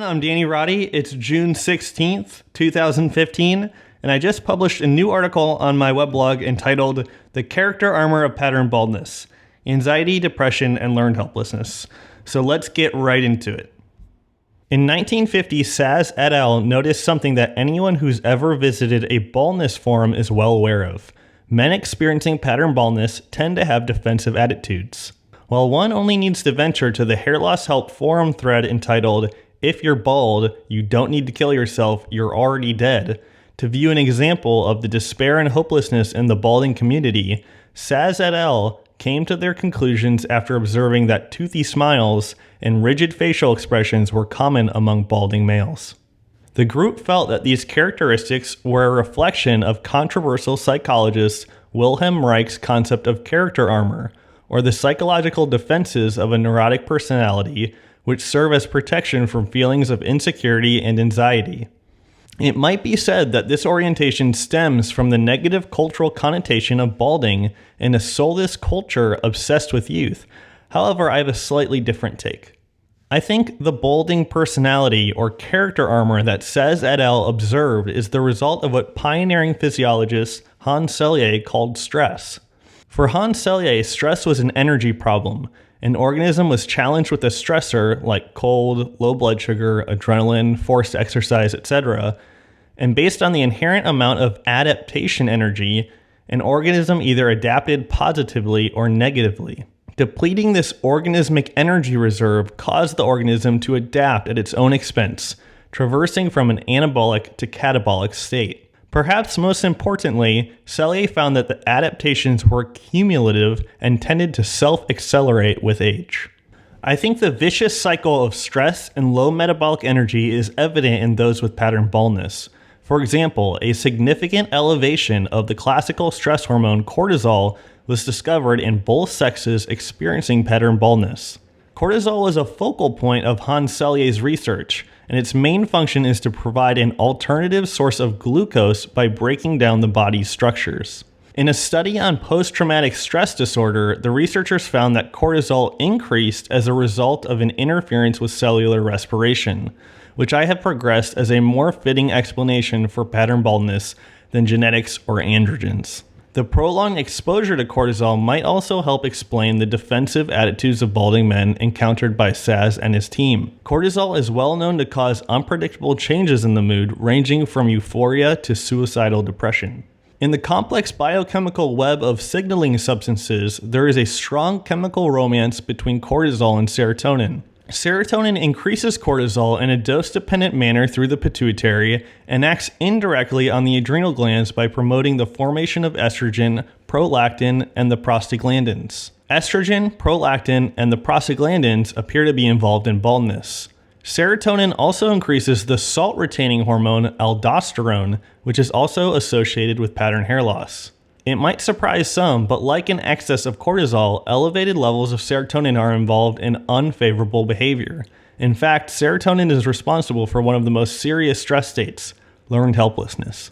everyone, I'm Roddy. It's June 16th, 2015, and I just published a new article on my weblog entitled The Character Armor of Pattern Baldness, Anxiety, Depression, and Learned Helplessness. So let's get right into it. In 1950, Saz et al. Noticed something that anyone who's ever visited a baldness forum is well aware of. Men experiencing pattern baldness tend to have defensive attitudes. While one only needs to venture to the Hair Loss Help forum thread entitled, "If you're bald, you don't need to kill yourself, you're already dead," to view an example of the despair and hopelessness in the balding community, Saz et al. Came to their conclusions after observing that toothy smiles and rigid facial expressions were common among balding males. The group felt that these characteristics were a reflection of controversial psychologist Wilhelm Reich's concept of character armor, or the psychological defenses of a neurotic personality which serve as protection from feelings of insecurity and anxiety. It might be said that this orientation stems from the negative cultural connotation of balding in a soulless culture obsessed with youth. However, I have a slightly different take. I think the balding personality or character armor that Saz et al. Observed is the result of what pioneering physiologist Hans Selye called stress. For Hans Selye, stress was an energy problem. An organism was challenged with a stressor like cold, low blood sugar, adrenaline, forced exercise, etc. And based on the inherent amount of adaptation energy, an organism either adapted positively or negatively. Depleting this organismic energy reserve caused the organism to adapt at its own expense, traversing from an anabolic to catabolic state. Perhaps most importantly, Selye found that the adaptations were cumulative and tended to self-accelerate with age. I think the vicious cycle of stress and low metabolic energy is evident in those with pattern baldness. For example, a significant elevation of the classical stress hormone cortisol was discovered in both sexes experiencing pattern baldness. Cortisol is a focal point of Hans Selye's research, and its main function is to provide an alternative source of glucose by breaking down the body's structures. In a study on post-traumatic stress disorder, the researchers found that cortisol increased as a result of an interference with cellular respiration, which I have progressed as a more fitting explanation for pattern baldness than genetics or androgens. The prolonged exposure to cortisol might also help explain the defensive attitudes of balding men encountered by Saz and his team. Cortisol is well known to cause unpredictable changes in the mood, ranging from euphoria to suicidal depression. In the complex biochemical web of signaling substances, there is a strong chemical romance between cortisol and serotonin. Serotonin increases cortisol in a dose-dependent manner through the pituitary and acts indirectly on the adrenal glands by promoting the formation of estrogen, prolactin, and the prostaglandins. Estrogen, prolactin, and the prostaglandins appear to be involved in baldness. Serotonin also increases the salt-retaining hormone aldosterone, which is also associated with pattern hair loss. It might surprise some, but like an excess of cortisol, elevated levels of serotonin are involved in unfavorable behavior. In fact, serotonin is responsible for one of the most serious stress states, learned helplessness.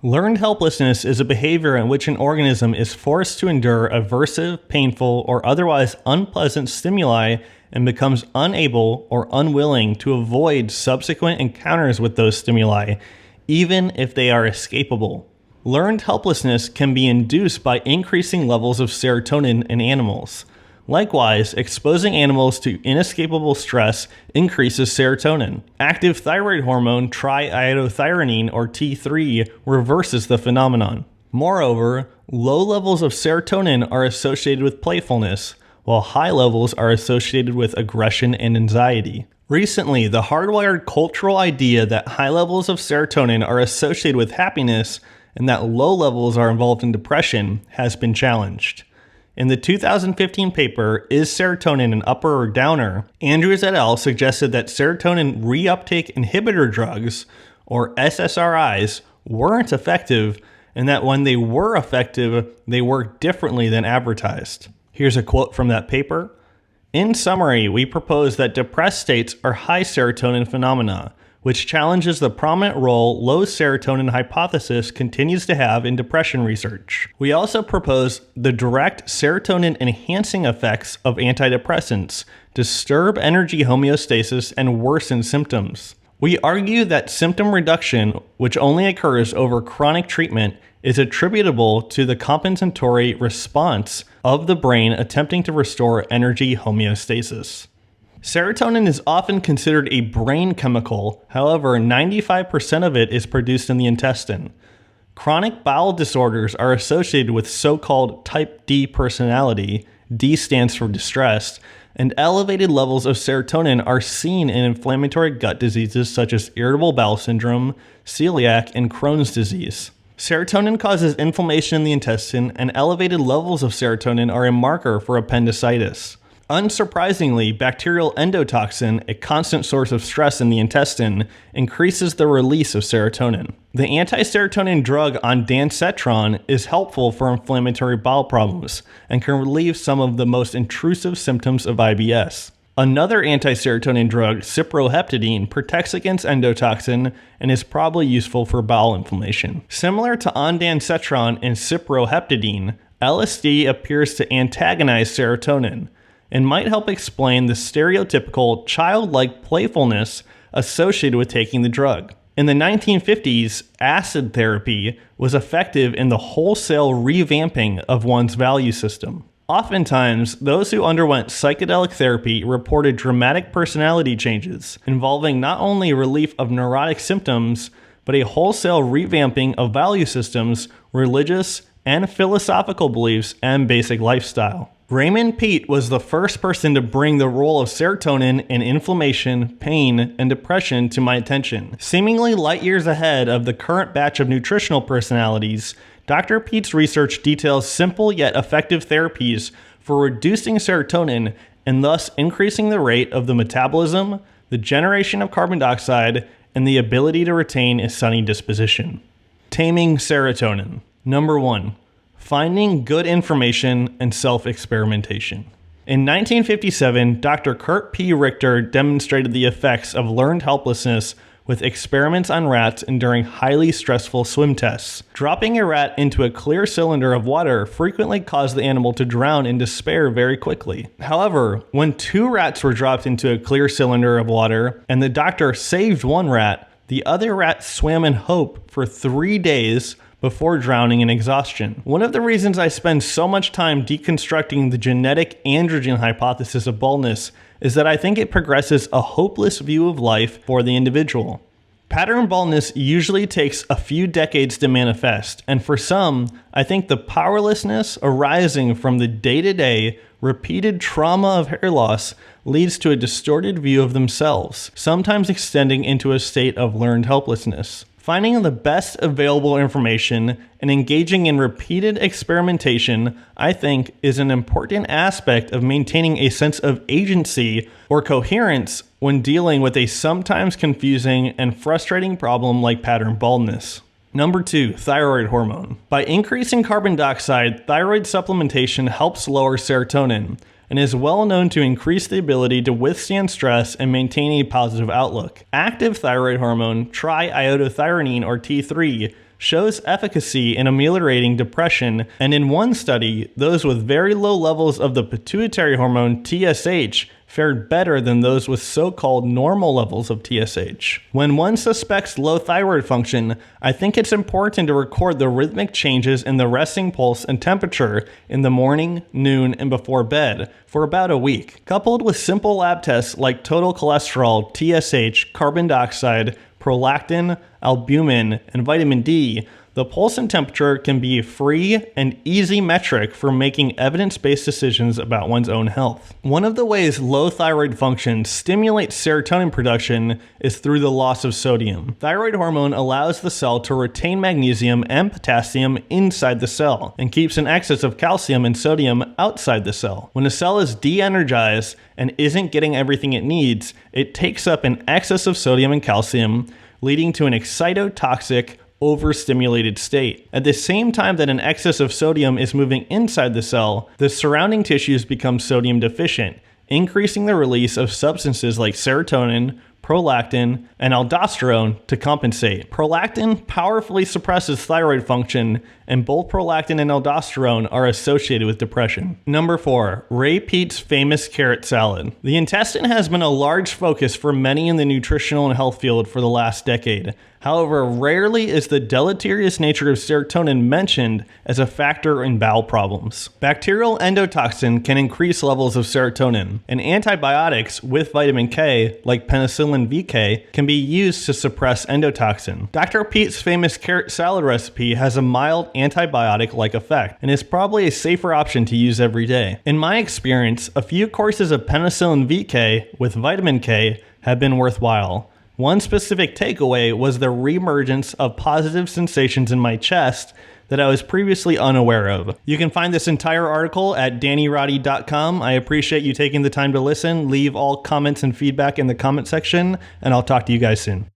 Learned helplessness is a behavior in which an organism is forced to endure aversive, painful, or otherwise unpleasant stimuli and becomes unable or unwilling to avoid subsequent encounters with those stimuli, even if they are escapable. Learned helplessness can be induced by increasing levels of serotonin in animals. Likewise, exposing animals to inescapable stress increases serotonin. Active thyroid hormone triiodothyronine, or T3, reverses the phenomenon. Moreover, low levels of serotonin are associated with playfulness, while high levels are associated with aggression and anxiety. Recently, the hardwired cultural idea that high levels of serotonin are associated with happiness and that low levels are involved in depression has been challenged. In the 2015 paper, Is Serotonin an Upper or Downer?, Andrews et al. Suggested that serotonin reuptake inhibitor drugs, or SSRIs, weren't effective, and that when they were effective, they worked differently than advertised. Here's a quote from that paper. "In summary, we propose that depressed states are high serotonin phenomena, which challenges the prominent role low serotonin hypothesis continues to have in depression research. We also propose the direct serotonin-enhancing effects of antidepressants disturb energy homeostasis and worsen symptoms. We argue that symptom reduction, which only occurs over chronic treatment, is attributable to the compensatory response of the brain attempting to restore energy homeostasis. Serotonin is often considered a brain chemical, however, 95% of it is produced in the intestine. Chronic bowel disorders are associated with so-called type D personality, D stands for distressed, and elevated levels of serotonin are seen in inflammatory gut diseases such as irritable bowel syndrome, celiac, and Crohn's disease. Serotonin causes inflammation in the intestine, and elevated levels of serotonin are a marker for appendicitis. Unsurprisingly, bacterial endotoxin, a constant source of stress in the intestine, increases the release of serotonin. The anti-serotonin drug ondansetron is helpful for inflammatory bowel problems and can relieve some of the most intrusive symptoms of IBS. Another anti-serotonin drug, cyproheptadine, protects against endotoxin and is probably useful for bowel inflammation. Similar to ondansetron and cyproheptadine, LSD appears to antagonize serotonin and might help explain the stereotypical childlike playfulness associated with taking the drug. In the 1950s, acid therapy was effective in the wholesale revamping of one's value system. Oftentimes, those who underwent psychedelic therapy reported dramatic personality changes, involving not only relief of neurotic symptoms, but a wholesale revamping of value systems, religious and philosophical beliefs, and basic lifestyle. Raymond Peat was the first person to bring the role of serotonin in inflammation, pain, and depression to my attention. Seemingly light years ahead of the current batch of nutritional personalities, Dr. Peat's research details simple yet effective therapies for reducing serotonin and thus increasing the rate of the metabolism, the generation of carbon dioxide, and the ability to retain a sunny disposition. Taming serotonin. Number 1. Finding good information and self-experimentation. In 1957, Dr. Kurt P. Richter demonstrated the effects of learned helplessness with experiments on rats enduring highly stressful swim tests. Dropping a rat into a clear cylinder of water frequently caused the animal to drown in despair very quickly. However, when 2 rats were dropped into a clear cylinder of water and the doctor saved 1 rat, the other rat swam in hope for 3 days before drowning in exhaustion. One of the reasons I spend so much time deconstructing the genetic androgen hypothesis of baldness is that I think it progresses a hopeless view of life for the individual. Pattern baldness usually takes a few decades to manifest, and for some, I think the powerlessness arising from the day-to-day, repeated trauma of hair loss leads to a distorted view of themselves, sometimes extending into a state of learned helplessness. Finding the best available information and engaging in repeated experimentation, I think, is an important aspect of maintaining a sense of agency or coherence when dealing with a sometimes confusing and frustrating problem like pattern baldness. Number 2, thyroid hormone. By increasing carbon dioxide, thyroid supplementation helps lower serotonin and is well known to increase the ability to withstand stress and maintain a positive outlook. Active thyroid hormone, triiodothyronine or T3, shows efficacy in ameliorating depression, and in one study, those with very low levels of the pituitary hormone TSH fared better than those with so-called normal levels of TSH. When one suspects low thyroid function, I think it's important to record the rhythmic changes in the resting pulse and temperature in the morning, noon, and before bed for about a week. Coupled with simple lab tests like total cholesterol, TSH, carbon dioxide, prolactin, albumin, and vitamin D, the pulse and temperature can be a free and easy metric for making evidence-based decisions about one's own health. One of the ways low thyroid function stimulates serotonin production is through the loss of sodium. Thyroid hormone allows the cell to retain magnesium and potassium inside the cell and keeps an excess of calcium and sodium outside the cell. When a cell is de-energized and isn't getting everything it needs, it takes up an excess of sodium and calcium, leading to an excitotoxic, overstimulated state. At the same time that an excess of sodium is moving inside the cell, the surrounding tissues become sodium deficient, increasing the release of substances like serotonin, prolactin, and aldosterone to compensate. Prolactin powerfully suppresses thyroid function, and both prolactin and aldosterone are associated with depression. Number 4, Ray Peat's famous carrot salad. The intestine has been a large focus for many in the nutritional and health field for the last decade. However, rarely is the deleterious nature of serotonin mentioned as a factor in bowel problems. Bacterial endotoxin can increase levels of serotonin, and antibiotics with vitamin K, like penicillin VK, can be used to suppress endotoxin. Dr. Peat's famous carrot salad recipe has a mild antibiotic-like effect, and is probably a safer option to use every day. In my experience, a few courses of penicillin VK with vitamin K have been worthwhile. One specific takeaway was the reemergence of positive sensations in my chest that I was previously unaware of. You can find this entire article at DannyRoddy.com. I appreciate you taking the time to listen. Leave all comments and feedback in the comment section, and I'll talk to you guys soon.